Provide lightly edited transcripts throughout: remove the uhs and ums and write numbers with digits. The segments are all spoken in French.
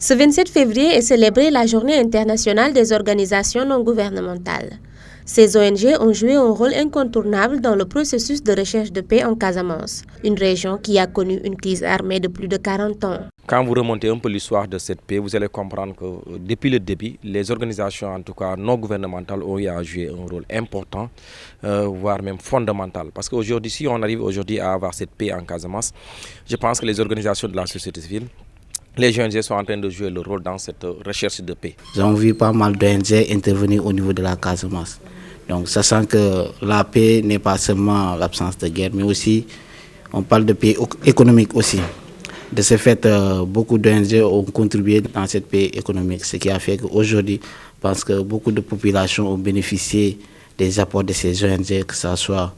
Ce 27 février est célébrée la Journée internationale des organisations non gouvernementales. Ces ONG ont joué un rôle incontournable dans le processus de recherche de paix en Casamance, une région qui a connu une crise armée de plus de 40 ans. Quand vous remontez un peu l'histoire de cette paix, vous allez comprendre que depuis le début, les organisations, en tout cas non gouvernementales, ont eu à jouer un rôle important, voire même fondamental. Parce qu'aujourd'hui, si on arrive aujourd'hui à avoir cette paix en Casamance, je pense que les organisations de la société civile, les ONG sont en train de jouer le rôle dans cette recherche de paix. Nous avons vu pas mal d'ONG intervenir au niveau de la Casamance. Donc, sachant que la paix n'est pas seulement l'absence de guerre, mais aussi, on parle de paix économique aussi. De ce fait, beaucoup d'ONG ont contribué dans cette paix économique, ce qui a fait qu'aujourd'hui, je pense que beaucoup de populations ont bénéficié des apports de ces ONG, que ce soit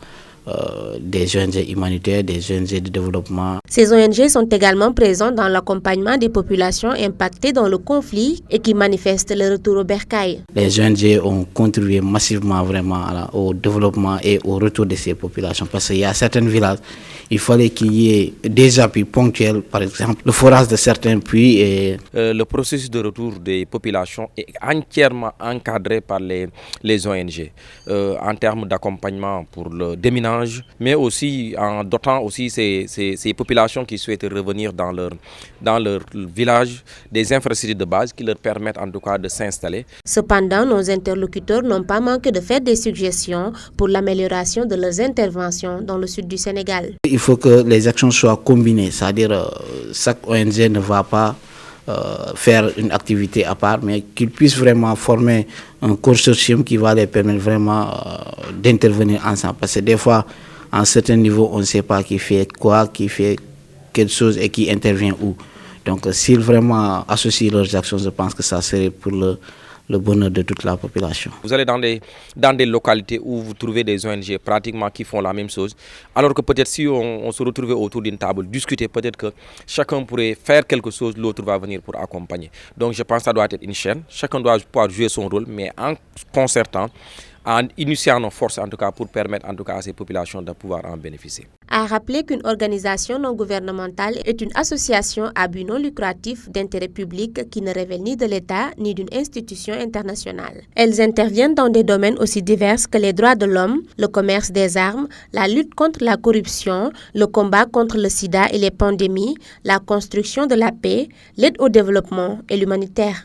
des ONG humanitaires, des ONG de développement. Ces ONG sont également présentes dans l'accompagnement des populations impactées dans le conflit et qui manifestent le retour au bercail. Les ONG ont contribué massivement vraiment au développement et au retour de ces populations parce qu'il y a certains villages, il fallait qu'il y ait des appuis ponctuels, par exemple le forage de certains puits. Le processus de retour des populations est entièrement encadré par les ONG en termes d'accompagnement pour le déminage, mais aussi en dotant aussi ces populations qui souhaitent revenir dans leur village des infrastructures de base qui leur permettent en tout cas de s'installer. Cependant, nos interlocuteurs n'ont pas manqué de faire des suggestions pour l'amélioration de leurs interventions dans le sud du Sénégal. Il faut que les actions soient combinées, c'est-à-dire chaque ONG ne va pas faire une activité à part, mais qu'ils puissent vraiment former un consortium qui va les permettre vraiment d'intervenir ensemble. Parce que des fois, à un certain niveau, on ne sait pas qui fait quoi, qui fait quelque chose et qui intervient où. Donc, s'ils vraiment associent leurs actions, je pense que ça serait pour le bonheur de toute la population. Vous allez dans des localités où vous trouvez des ONG pratiquement qui font la même chose, alors que peut-être si on se retrouvait autour d'une table, discuter, peut-être que chacun pourrait faire quelque chose, l'autre va venir pour accompagner. Donc je pense que ça doit être une chaîne, chacun doit pouvoir jouer son rôle, mais en concertant, en initiant nos forces en tout cas pour permettre en tout cas à ces populations de pouvoir en bénéficier. À rappeler qu'une organisation non gouvernementale est une association à but non lucratif d'intérêt public qui ne relève ni de l'État ni d'une institution internationale. Elles interviennent dans des domaines aussi divers que les droits de l'homme, le commerce des armes, la lutte contre la corruption, le combat contre le sida et les pandémies, la construction de la paix, l'aide au développement et l'humanitaire.